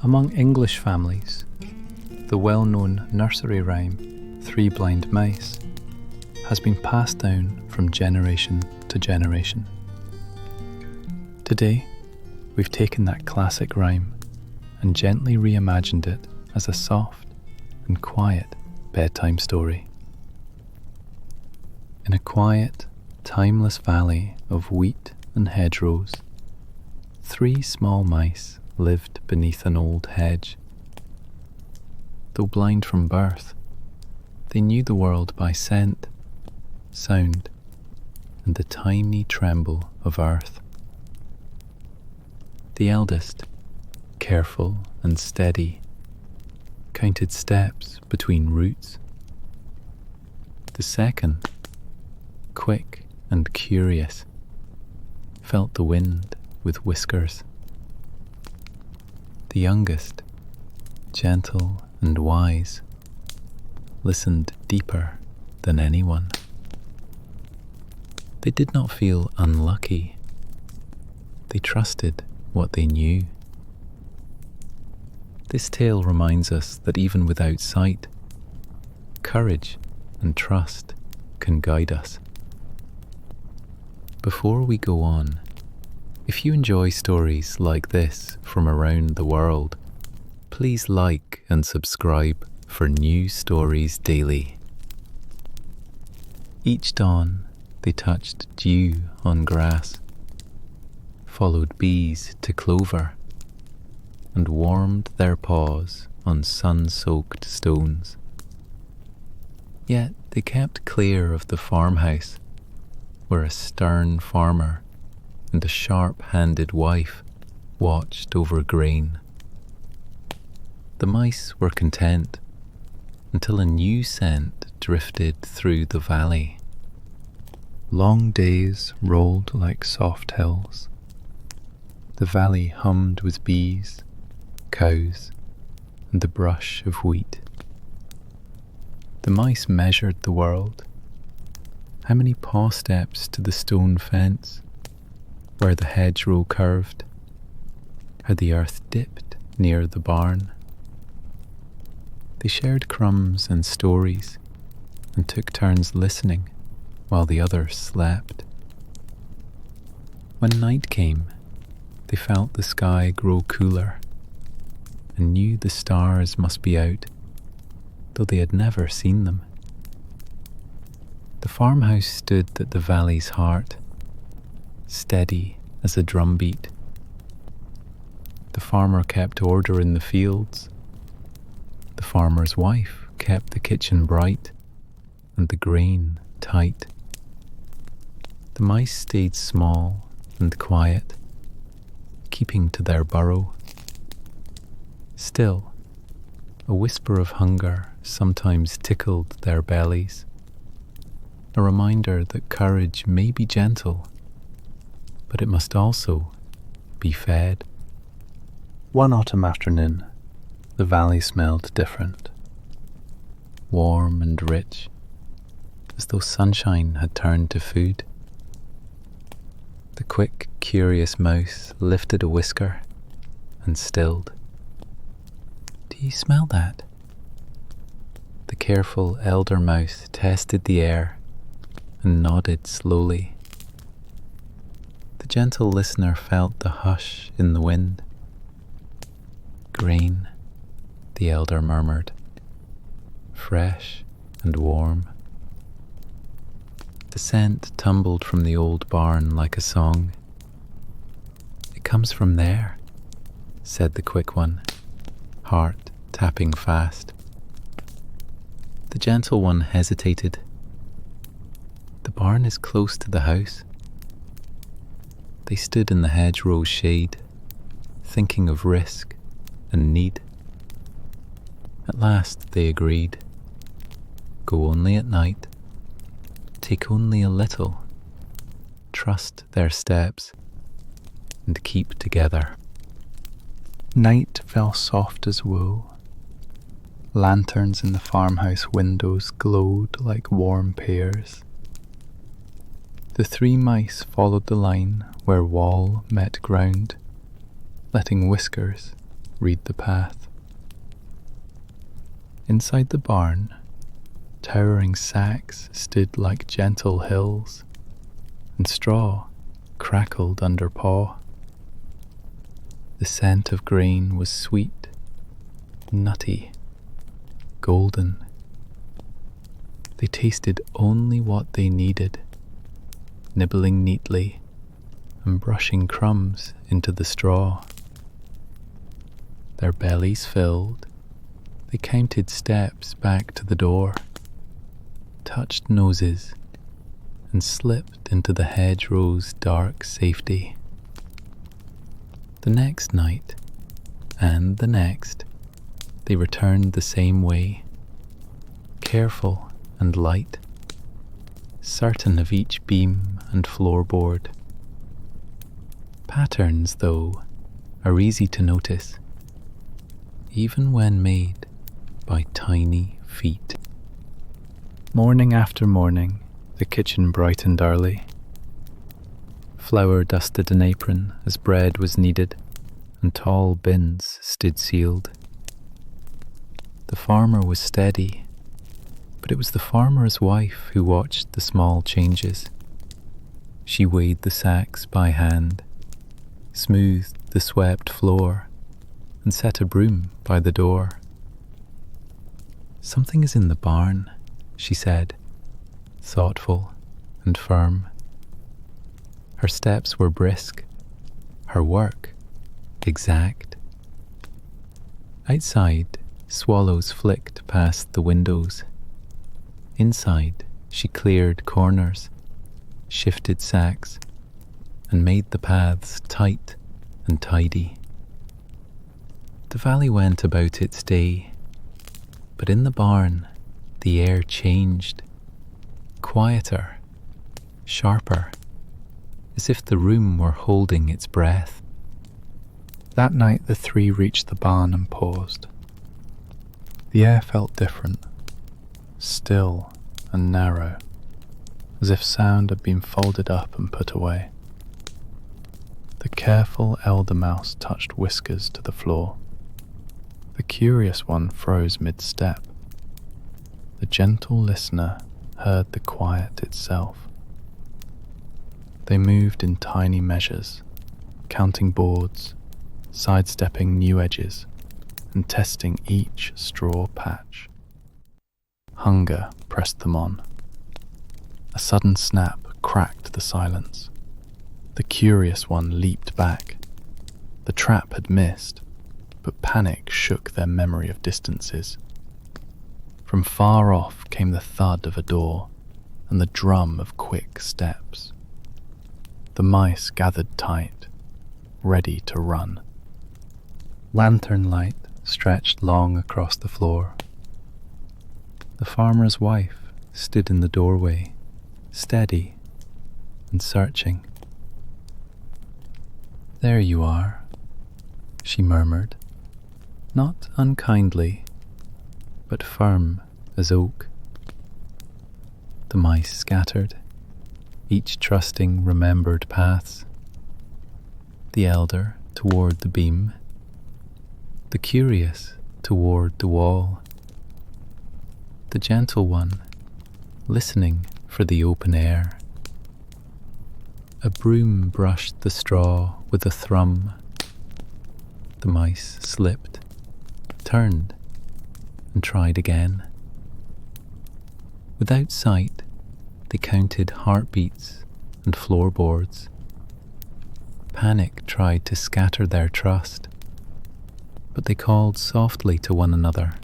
Among English families, the well-known nursery rhyme, Three Blind Mice, has been passed down from generation to generation. Today, we've taken that classic rhyme and gently reimagined it as a soft and quiet bedtime story. In a quiet, timeless valley of wheat and hedgerows, three small mice lived beneath an old hedge. Though blind from birth, they knew the world by scent, sound, and the tiny tremble of earth. The eldest, careful and steady, counted steps between roots. The second, quick and curious, felt the wind with whiskers. The youngest, gentle and wise, listened deeper than anyone. They did not feel unlucky. They trusted what they knew. This tale reminds us that even without sight, courage and trust can guide us. Before we go on, if you enjoy stories like this from around the world, please like and subscribe for new stories daily. Each dawn, they touched dew on grass, followed bees to clover, and warmed their paws on sun-soaked stones. Yet they kept clear of the farmhouse, where a stern farmer and a sharp-handed wife watched over grain. The mice were content until a new scent drifted through the valley. Long days rolled like soft hills. The valley hummed with bees, cows, and the brush of wheat. The mice measured the world. How many paw steps to the stone fence, where the hedgerow curved, how the earth dipped near the barn. They shared crumbs and stories and took turns listening while the others slept. When night came, they felt the sky grow cooler and knew the stars must be out, though they had never seen them. The farmhouse stood at the valley's heart, steady as a drumbeat. The farmer kept order in the fields. The farmer's wife kept the kitchen bright and the grain tight. The mice stayed small and quiet, keeping to their burrow. Still, a whisper of hunger sometimes tickled their bellies, a reminder that courage may be gentle, but it must also be fed. One autumn afternoon, the valley smelled different, warm and rich, as though sunshine had turned to food. The quick, curious mouse lifted a whisker and stilled. "Do you smell that?" The careful elder mouse tested the air and nodded slowly. The gentle listener felt the hush in the wind. "Grain," the elder murmured, "fresh and warm." The scent tumbled from the old barn like a song. "It comes from there," said the quick one, heart tapping fast. The gentle one hesitated. "The barn is close to the house." They stood in the hedgerow's shade, thinking of risk and need. At last they agreed. Go only at night. Take only a little. Trust their steps and keep together. Night fell soft as wool. Lanterns in the farmhouse windows glowed like warm pears. The three mice followed the line where wall met ground, letting whiskers read the path. Inside the barn, towering sacks stood like gentle hills, and straw crackled under paw. The scent of grain was sweet, nutty, golden. They tasted only what they needed, nibbling neatly and brushing crumbs into the straw. Their bellies filled, they counted steps back to the door, touched noses, and slipped into the hedgerow's dark safety. The next night, and the next, they returned the same way, careful and light, certain of each beam and floorboard. Patterns, though, are easy to notice, even when made by tiny feet. Morning after morning, the kitchen brightened early. Flour dusted an apron as bread was kneaded, and tall bins stood sealed. The farmer was steady, but it was the farmer's wife who watched the small changes. She weighed the sacks by hand, smoothed the swept floor, and set a broom by the door. "Something is in the barn," she said, thoughtful and firm. Her steps were brisk, her work exact. Outside, swallows flicked past the windows. Inside, she cleared corners, shifted sacks, and made the paths tight and tidy. The valley went about its day, but in the barn, the air changed, quieter, sharper, as if the room were holding its breath. That night the three reached the barn and paused. The air felt different, still and narrow, as if sound had been folded up and put away. The careful elder mouse touched whiskers to the floor. The curious one froze mid-step. The gentle listener heard the quiet itself. They moved in tiny measures, counting boards, sidestepping new edges, and testing each straw patch. Hunger pressed them on. A sudden snap cracked the silence. The curious one leaped back. The trap had missed, but panic shook their memory of distances. From far off came the thud of a door and the drum of quick steps. The mice gathered tight, ready to run. Lantern light stretched long across the floor. The farmer's wife stood in the doorway, steady and searching. "There you are," she murmured, not unkindly, but firm as oak. The mice scattered, each trusting remembered paths. The elder toward the beam, the curious toward the wall, the gentle one listening for the open air. A broom brushed the straw with a thrum. The mice slipped, turned, and tried again. Without sight, they counted heartbeats and floorboards. Panic tried to scatter their trust, but they called softly to one another,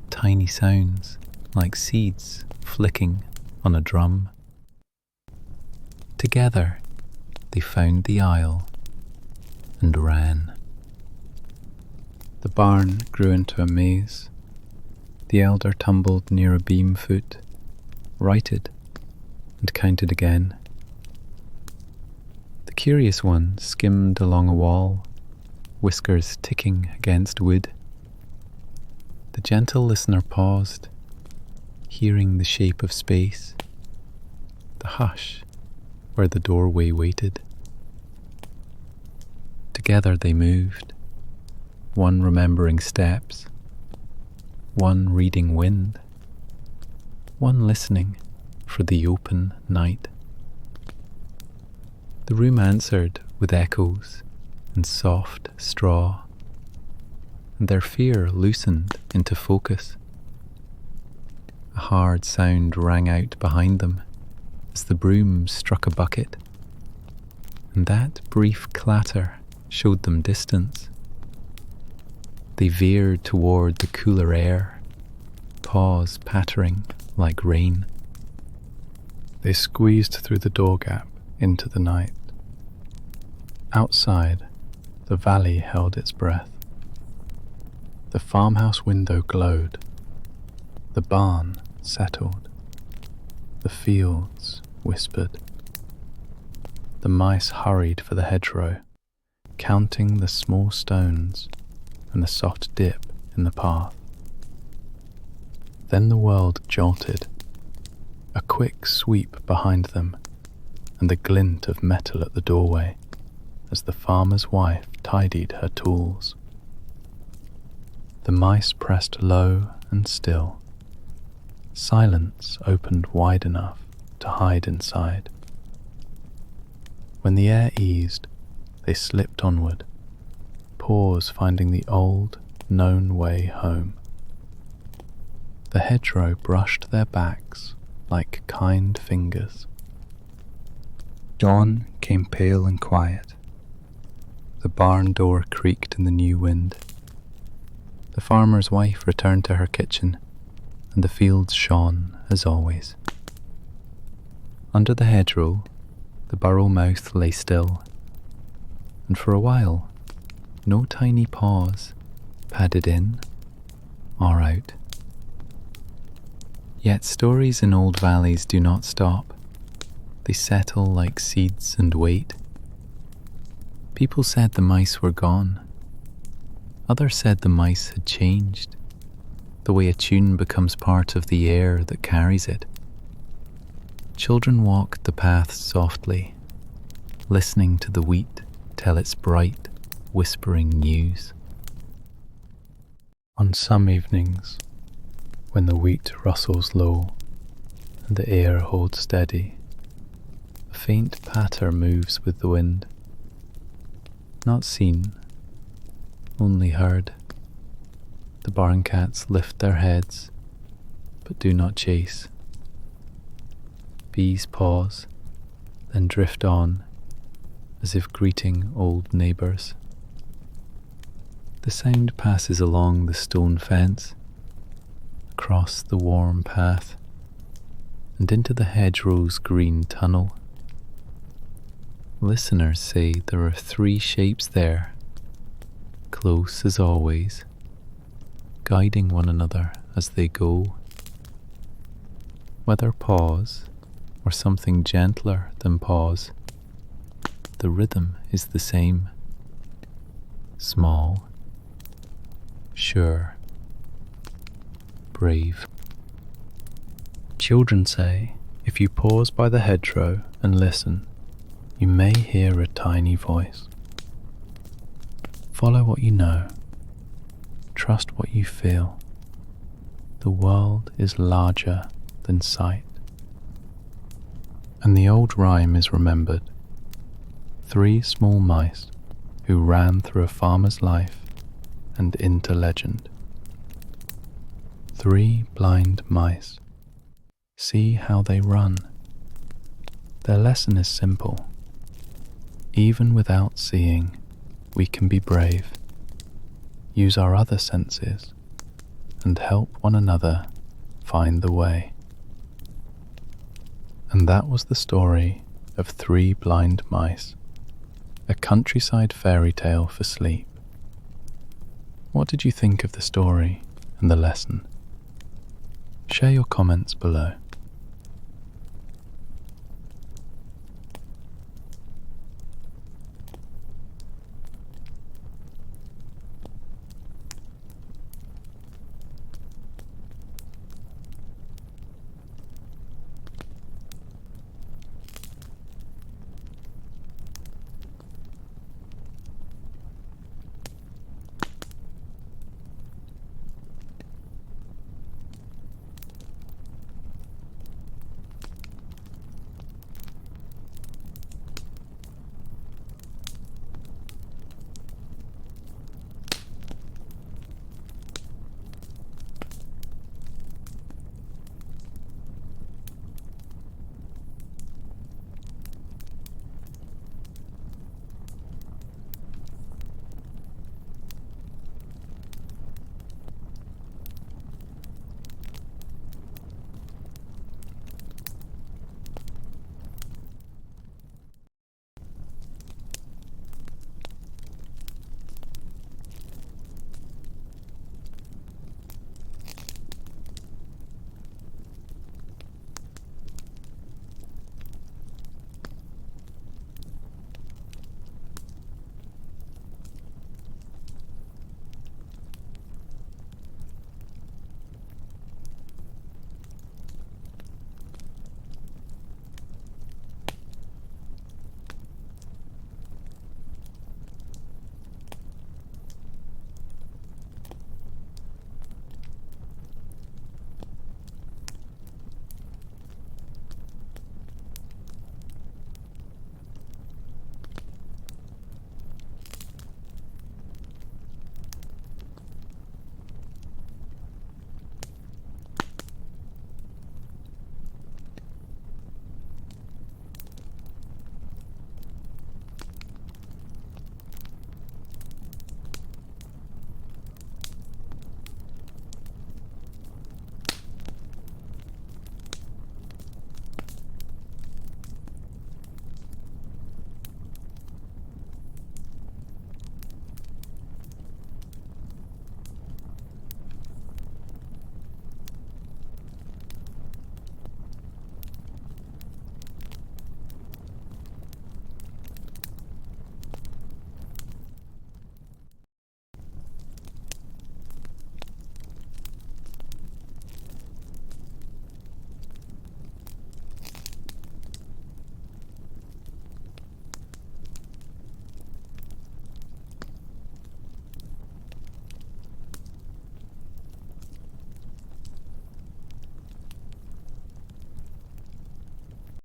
tiny sounds like seeds flicking on a drum. Together, they found the aisle and ran. The barn grew into a maze. The elder tumbled near a beam foot, righted, and counted again. The curious one skimmed along a wall, whiskers ticking against wood. The gentle listener paused, hearing the shape of space, the hush where the doorway waited. Together they moved, one remembering steps, one reading wind, one listening for the open night. The room answered with echoes and soft straw, and their fear loosened into focus. A hard sound rang out behind them as the broom struck a bucket, and that brief clatter showed them distance. They veered toward the cooler air, paws pattering like rain. They squeezed through the door gap into the night. Outside, the valley held its breath. The farmhouse window glowed. The barn settled. The fields whispered. The mice hurried for the hedgerow, counting the small stones and the soft dip in the path. Then the world jolted, a quick sweep behind them, and the glint of metal at the doorway as the farmer's wife tidied her tools. The mice pressed low and still. Silence opened wide enough to hide inside. When the air eased, they slipped onward, paws finding the old, known way home. The hedgerow brushed their backs like kind fingers. Dawn came pale and quiet. The barn door creaked in the new wind. The farmer's wife returned to her kitchen, and the fields shone as always. Under the hedgerow, the burrow mouth lay still, and for a while, no tiny paws padded in or out. Yet stories in old valleys do not stop. They settle like seeds and wait. People said the mice were gone. Others said the mice had changed, the way a tune becomes part of the air that carries it. Children walked the paths softly, listening to the wheat tell its bright, whispering news. On some evenings, when the wheat rustles low and the air holds steady, a faint patter moves with the wind. Not seen, only heard. The barn cats lift their heads, but do not chase. Bees pause, then drift on, as if greeting old neighbours. The sound passes along the stone fence, across the warm path, and into the hedgerow's green tunnel. Listeners say there are 3 shapes there, close as always, guiding one another as they go. Whether pause or something gentler than pause, the rhythm is the same. Small, sure, brave. Children say if you pause by the hedgerow and listen, you may hear a tiny voice. Follow what you know. Trust what you feel. The world is larger than sight. And the old rhyme is remembered. 3 small mice who ran through a farmer's life and into legend. 3 blind mice. See how they run. Their lesson is simple. Even without seeing, we can be brave, use our other senses, and help one another find the way. And that was the story of 3 blind mice, a countryside fairy tale for sleep. What did you think of the story and the lesson? Share your comments below.